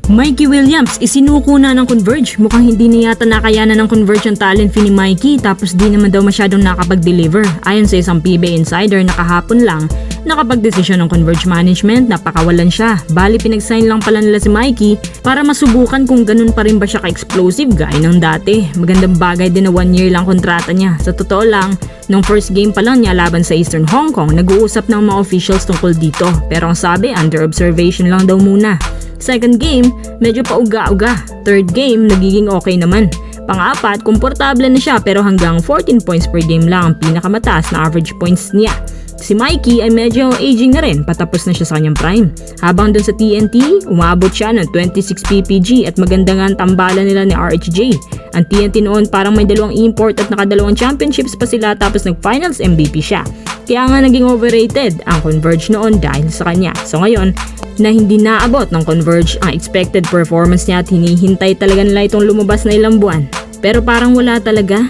Mikey Williams, isinuko na ng Converge. Mukhang hindi na yata nakayanan ng Converge ang talent fee ni Mikey tapos di naman daw masyadong nakapag-deliver. Ayon sa isang PBA insider na kahapon lang, nakapag-desisyon ng Converge management na pakawalan siya. Bali pinag-sign lang pala nila si Mikey para masubukan kung ganun pa rin ba siya ka-explosive gaya ng dati. Magandang bagay din na 1 year lang kontrata niya. Sa totoo lang, nung first game pa lang niya laban sa Eastern Hong Kong, nag-uusap ng mga officials tungkol dito. Pero ang sabi, under observation lang daw muna. Second game, medyo pauga-uga. Third game, nagiging okay naman. Pang-apat, komportable na siya pero hanggang 14 points per game lang ang pinakamataas na average points niya. Si Mikey ay medyo aging na rin, patapos na siya sa kanyang prime. Habang dun sa TNT, umabot siya ng 26 PPG at maganda nga ang tambalan nila ni RHJ. Ang TNT noon parang may dalawang import at nakadalawang championships pa sila tapos nag-finals MVP siya. Kaya nga naging overrated ang Converge noon dahil sa kanya. So ngayon, na hindi naabot ng Converge ang expected performance niya at hinihintay talaga nila itong lumabas na ilang buwan. Pero parang wala talaga.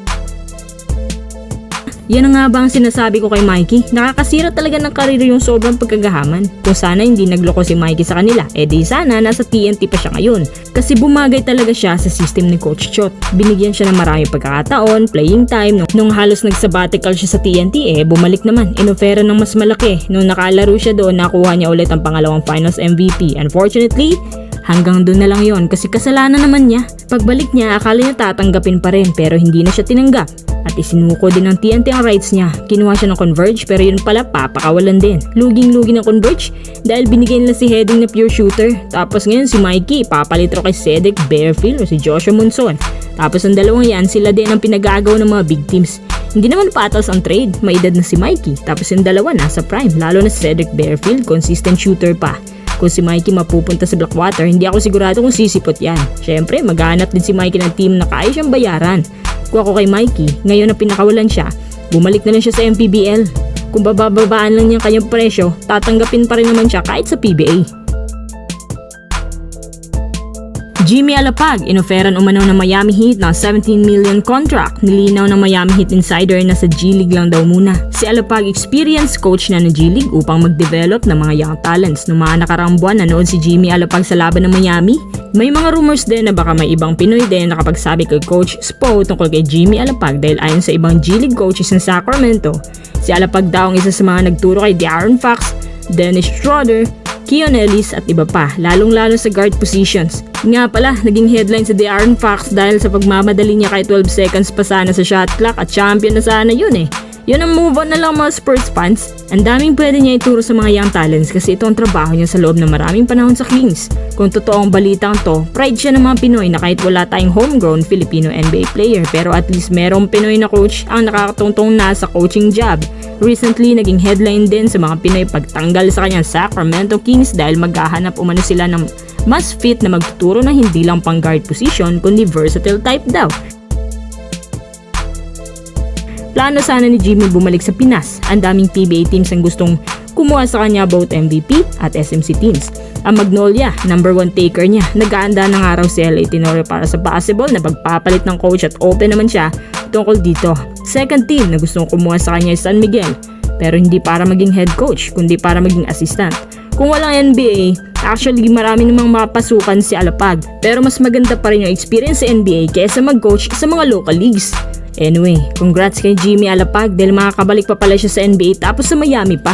Yan nga ba ang sinasabi ko kay Mikey? Nakakasira talaga ng karir yung sobrang pagkagahaman. Kung sana hindi nagloko si Mikey sa kanila, di sana nasa TNT pa siya ngayon. Kasi bumagay talaga siya sa system ni Coach Chot. Binigyan siya ng maraming pagkakataon, playing time. Nung halos nag-sabbatical siya sa TNT, bumalik naman. Inofera ng mas malaki. Nung nakalaro siya doon, nakuha niya ulit ang pangalawang finals MVP. Unfortunately, hanggang doon na lang yon kasi kasalanan naman niya. Pagbalik niya, akala niya tatanggapin pa rin pero hindi na siya tinanggap. At isinuko din ng TNT ang rights niya. Kinuha siya ng Converge pero yun pala papakawalan din. Luging-lugi ng Converge dahil binigay nila si Heading na pure shooter. Tapos ngayon si Mikey papalitro kay Cedric Bearfield o si Joshua Monson. Tapos ang dalawang yan sila din ang pinagagawa ng mga big teams. Hindi naman patas ang trade, may edad na si Mikey. Tapos yung dalawa nasa prime, lalo na si Cedric Bearfield, consistent shooter pa. Kung si Mikey mapupunta sa Blackwater, hindi ako sigurado kung sisipot yan. Syempre, maghanap din si Mikey ng team na kaya siyang bayaran. Kung ako kay Mikey, ngayon na pinakawalan siya, bumalik na lang siya sa MPBL. Kung bababaan lang niya kanyang presyo, tatanggapin pa rin naman siya kahit sa PBA. Jimmy Alapag, inoferan umano ng Miami Heat ng 17 million contract. Nilinaw ng Miami Heat insider na sa G-League lang daw muna. Si Alapag experienced coach na ng G-League upang mag-develop ng mga young talents. Noong mga nakaraang buwan, nanood si Jimmy Alapag sa laban ng Miami. May mga rumors din na baka may ibang Pinoy din nakapagsabi kay Coach Spo tungkol kay Jimmy Alapag dahil ayon sa ibang G-League coaches ng Sacramento, si Alapag daw ang isa sa mga nagturo kay De'Aaron Fox, Dennis Schroeder, Keon Ellis at iba pa, lalong-lalo sa guard positions. Nga pala, naging headline sa De'Aaron Fox dahil sa pagmamadali niya kay 12 seconds pa sana sa shot clock at champion na sana yun Yun ang move on na lang mga Spurs fans. Ang daming pwede niya ituro sa mga young talents kasi ito ang trabaho niya sa loob ng maraming panahon sa Kings. Kung totoo ang balitang to, pride siya ng mga Pinoy na kahit wala tayong homegrown Filipino NBA player pero at least merong Pinoy na coach ang nakakatungtong na sa coaching job. Recently, naging headline din sa mga Pinoy pagtanggal sa kanyang Sacramento Kings dahil maghahanap umano sila ng mas fit na magtuturo na hindi lang pang guard position kundi versatile type daw. Plano sana ni Jimmy bumalik sa Pinas. Ang daming PBA teams ang gustong kumuha sa kanya both MVP at SMC teams. Ang Magnolia, number 1 taker niya. Nag-aanda ng araw si LA Tenorio para sa basketball na pagpapalit ng coach at open naman siya tungkol dito. Second team na gustong kumuha sa kanya ay San Miguel. Pero hindi para maging head coach, kundi para maging assistant. Kung walang NBA, actually marami namang mapasukan si Alapag. Pero mas maganda pa rin yung experience sa NBA kaysa mag-coach sa mga local leagues. Anyway, congrats kay Jimmy Alapag dahil makakabalik pa pala siya sa NBA tapos sa Miami pa.